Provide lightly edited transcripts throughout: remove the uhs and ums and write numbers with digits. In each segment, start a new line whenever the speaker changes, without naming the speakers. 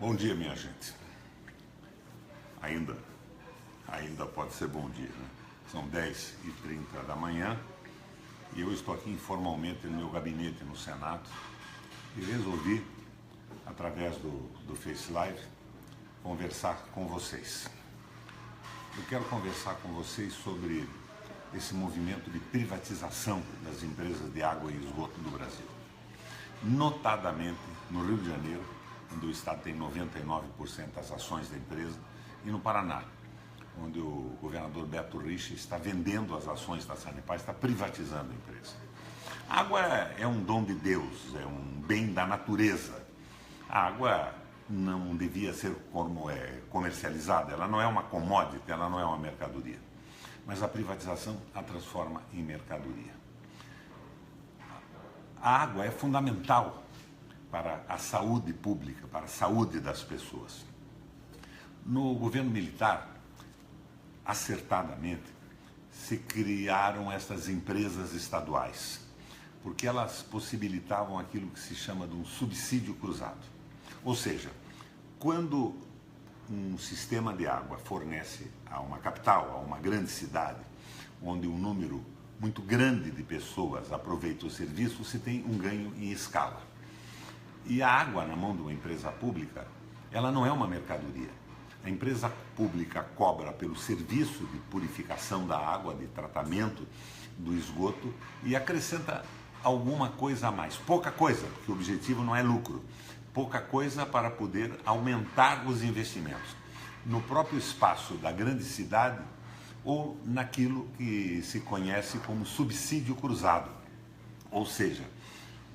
Bom dia, minha gente. Ainda pode ser bom dia, né? São 10h30 da manhã e eu estou aqui informalmente no meu gabinete no Senado e resolvi, através do Face Live, conversar com vocês. Eu quero conversar com vocês sobre esse movimento de privatização das empresas de água e esgoto do Brasil. Notadamente no Rio de Janeiro, onde o Estado tem 99% das ações da empresa, e no Paraná, onde o governador Beto Richa está vendendo as ações da Sanepar, está privatizando a empresa. A água é um dom de Deus, é um bem da natureza. A água não devia ser como comercializada, ela não é uma commodity, ela não é uma mercadoria. Mas a privatização a transforma em mercadoria. A água é fundamental para a saúde pública, para a saúde das pessoas. No governo militar, acertadamente, se criaram essas empresas estaduais, porque elas possibilitavam aquilo que se chama de um subsídio cruzado. Ou seja, quando um sistema de água fornece a uma capital, a uma grande cidade, onde um número muito grande de pessoas aproveita o serviço, se tem um ganho em escala. E a água na mão de uma empresa pública, ela não é uma mercadoria. A empresa pública cobra pelo serviço de purificação da água, de tratamento do esgoto e acrescenta alguma coisa a mais. Pouca coisa, porque o objetivo não é lucro. Pouca coisa para poder aumentar os investimentos no próprio espaço da grande cidade ou naquilo que se conhece como subsídio cruzado. Ou seja,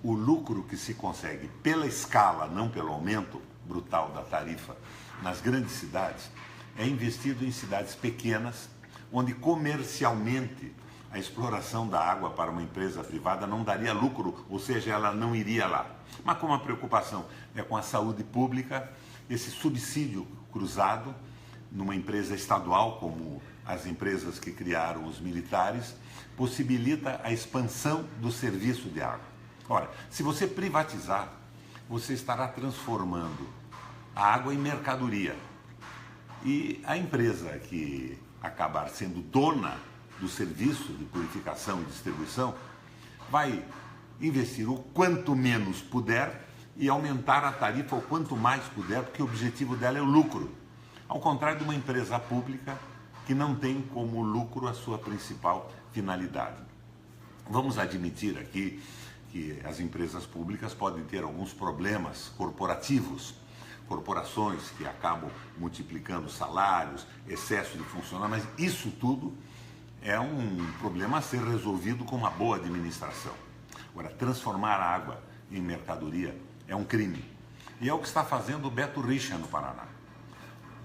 o lucro que se consegue pela escala, não pelo aumento brutal da tarifa, nas grandes cidades, é investido em cidades pequenas, onde comercialmente a exploração da água para uma empresa privada não daria lucro, ou seja, ela não iria lá. Mas como a preocupação é com a saúde pública, esse subsídio cruzado, numa empresa estadual, como as empresas que criaram os militares, possibilita a expansão do serviço de água. Ora, se você privatizar, você estará transformando a água em mercadoria. E a empresa que acabar sendo dona do serviço de purificação e distribuição vai investir o quanto menos puder e aumentar a tarifa o quanto mais puder, porque o objetivo dela é o lucro. Ao contrário de uma empresa pública que não tem como lucro a sua principal finalidade. Vamos admitir aqui que as empresas públicas podem ter alguns problemas corporativos, corporações que acabam multiplicando salários, excesso de funcionários, mas isso tudo é um problema a ser resolvido com uma boa administração. Agora, transformar a água em mercadoria é um crime. E é o que está fazendo o Beto Richa no Paraná.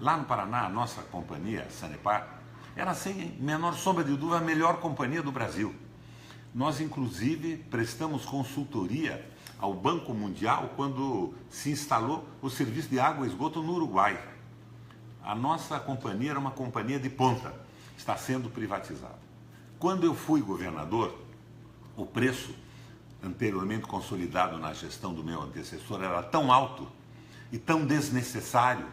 Lá no Paraná, a nossa companhia, Sanepar, era sem menor sombra de dúvida a melhor companhia do Brasil. Nós, inclusive, prestamos consultoria ao Banco Mundial quando se instalou o serviço de água e esgoto no Uruguai. A nossa companhia era uma companhia de ponta, está sendo privatizada. Quando eu fui governador, o preço anteriormente consolidado na gestão do meu antecessor era tão alto e tão desnecessário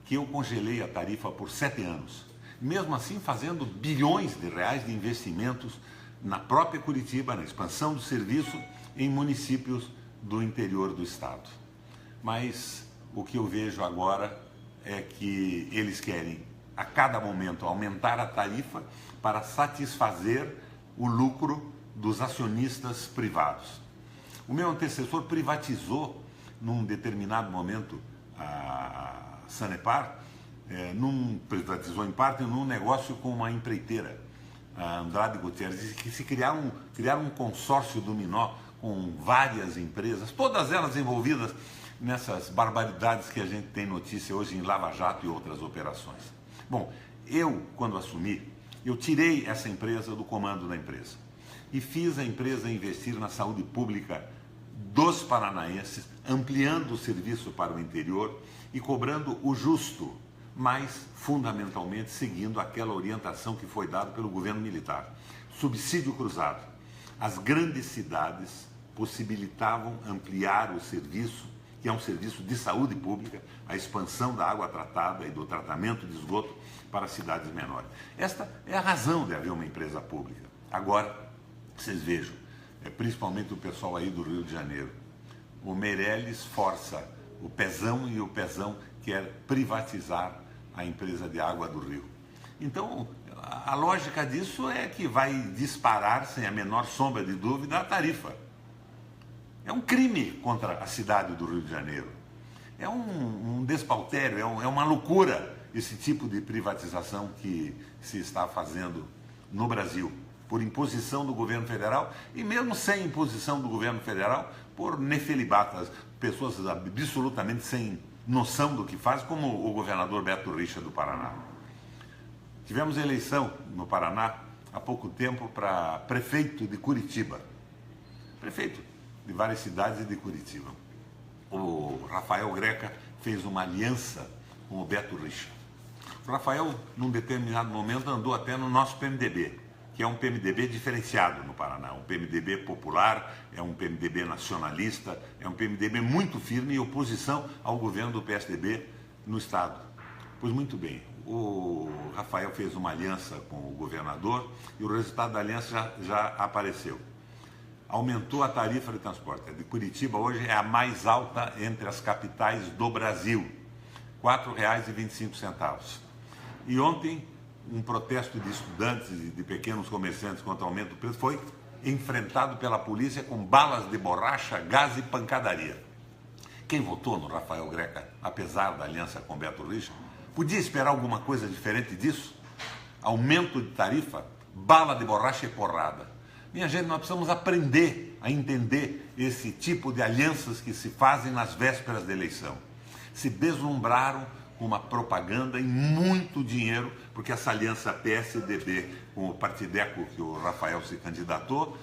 que eu congelei a tarifa por 7 anos. Mesmo assim, fazendo bilhões de reais de investimentos na própria Curitiba, na expansão do serviço em municípios do interior do estado. Mas o que eu vejo agora é que eles querem, a cada momento, aumentar a tarifa para satisfazer o lucro dos acionistas privados. O meu antecessor privatizou, num determinado momento, a Sanepar, privatizou em parte num negócio com uma empreiteira, a Andrade Gutierrez, que se criaram um consórcio dominó com várias empresas, todas elas envolvidas nessas barbaridades que a gente tem notícia hoje em Lava Jato e outras operações. Bom, eu, quando assumi, eu tirei essa empresa do comando da empresa e fiz a empresa investir na saúde pública dos paranaenses, ampliando o serviço para o interior e cobrando o justo, mas fundamentalmente seguindo aquela orientação que foi dada pelo governo militar. Subsídio cruzado. As grandes cidades possibilitavam ampliar o serviço que é um serviço de saúde pública, a expansão da água tratada e do tratamento de esgoto para cidades menores. Esta é a razão de haver uma empresa pública. Agora, vocês vejam, principalmente o pessoal aí do Rio de Janeiro, o Meirelles força o Pezão e o Pezão quer privatizar a empresa de água do Rio. Então, a lógica disso é que vai disparar, sem a menor sombra de dúvida, a tarifa. É um crime contra a cidade do Rio de Janeiro. É um despautério, é uma loucura esse tipo de privatização que se está fazendo no Brasil, por imposição do governo federal e mesmo sem imposição do governo federal, por nefelibatas, pessoas absolutamente sem noção do que faz, como o governador Beto Richa do Paraná. Tivemos eleição no Paraná há pouco tempo para prefeito de Curitiba. Prefeito de várias cidades de Curitiba. O Rafael Greca fez uma aliança com o Beto Richa. O Rafael, num determinado momento, andou até no nosso PMDB, que é um PMDB diferenciado no Paraná, um PMDB popular, é um PMDB nacionalista, é um PMDB muito firme em oposição ao governo do PSDB no Estado. Pois muito bem, o Rafael fez uma aliança com o governador e o resultado da aliança já apareceu. Aumentou a tarifa de transporte. A de Curitiba hoje é a mais alta entre as capitais do Brasil, R$ 4,25. E ontem, um protesto de estudantes e de pequenos comerciantes contra o aumento do preço foi enfrentado pela polícia com balas de borracha, gás e pancadaria. Quem votou no Rafael Greca, apesar da aliança com Beto Richa, podia esperar alguma coisa diferente disso? Aumento de tarifa, bala de borracha e porrada. Minha gente, nós precisamos aprender a entender esse tipo de alianças que se fazem nas vésperas da eleição. Se deslumbraram com uma propaganda e muito dinheiro, porque essa aliança PSDB com o Partideco, que o Rafael se candidatou,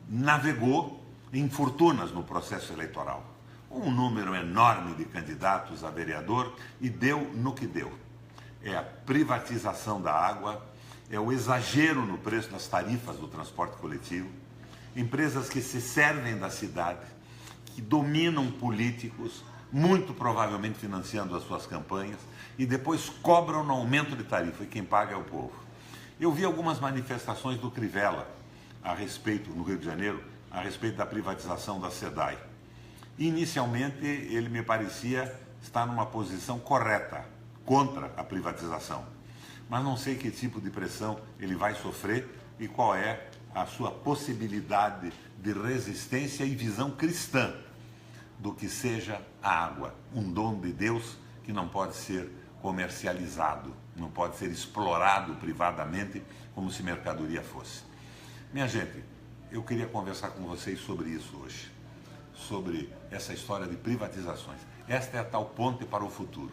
navegou em fortunas no processo eleitoral. Um número enorme de candidatos a vereador e deu no que deu. É a privatização da água, é o exagero no preço das tarifas do transporte coletivo, empresas que se servem da cidade, que dominam políticos, muito provavelmente financiando as suas campanhas, e depois cobram no aumento de tarifa, e quem paga é o povo. Eu vi algumas manifestações do Crivella a respeito, no Rio de Janeiro, a respeito da privatização da SEDAI. Inicialmente, ele me parecia estar numa posição correta, contra a privatização. Mas não sei que tipo de pressão ele vai sofrer e qual é a sua possibilidade de resistência e visão cristã do que seja a água, um dom de Deus que não pode ser comercializado, não pode ser explorado privadamente como se mercadoria fosse. Minha gente, eu queria conversar com vocês sobre isso hoje, sobre essa história de privatizações. Esta é a tal ponte para o futuro.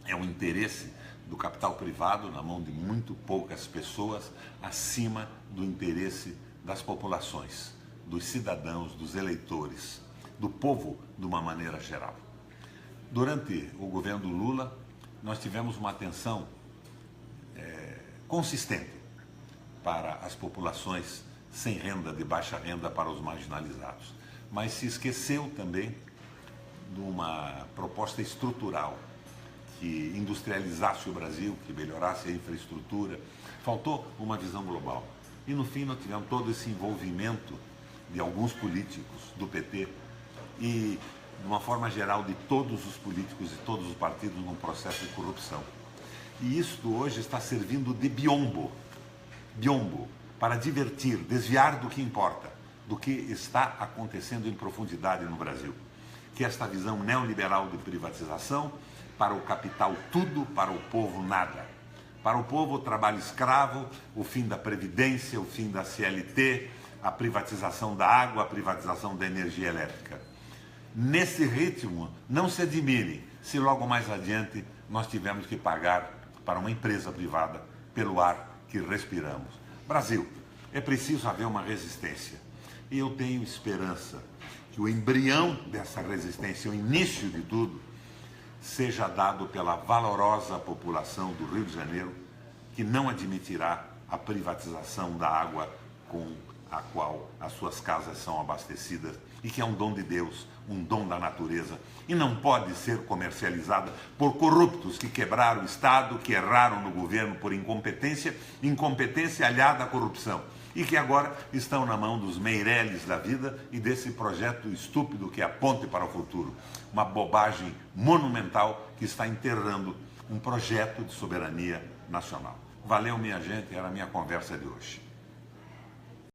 É um interesse do capital privado na mão de muito poucas pessoas, acima do interesse das populações, dos cidadãos, dos eleitores, do povo de uma maneira geral. Durante o governo do Lula, nós tivemos uma atenção consistente para as populações sem renda, de baixa renda, para os marginalizados. Mas se esqueceu também de uma proposta estrutural que industrializasse o Brasil, que melhorasse a infraestrutura. Faltou uma visão global. E no fim nós tivemos todo esse envolvimento de alguns políticos do PT e, de uma forma geral, de todos os políticos e todos os partidos num processo de corrupção. E isto hoje está servindo de biombo, para divertir, desviar do que importa, do que está acontecendo em profundidade no Brasil. Que é esta visão neoliberal de privatização, para o capital tudo, para o povo nada. Para o povo o trabalho escravo, o fim da Previdência, o fim da CLT, a privatização da água, a privatização da energia elétrica. Nesse ritmo, não se admire se logo mais adiante nós tivermos que pagar para uma empresa privada pelo ar que respiramos. Brasil, é preciso haver uma resistência. E eu tenho esperança que o embrião dessa resistência, o início de tudo, seja dado pela valorosa população do Rio de Janeiro, que não admitirá a privatização da água com a qual as suas casas são abastecidas e que é um dom de Deus, um dom da natureza, e não pode ser comercializada por corruptos que quebraram o Estado, que erraram no governo por incompetência, incompetência aliada à corrupção, e que agora estão na mão dos Meirelles da vida e desse projeto estúpido que é a Ponte para o Futuro, uma bobagem monumental que está enterrando um projeto de soberania nacional. Valeu, minha gente, era a minha conversa de hoje.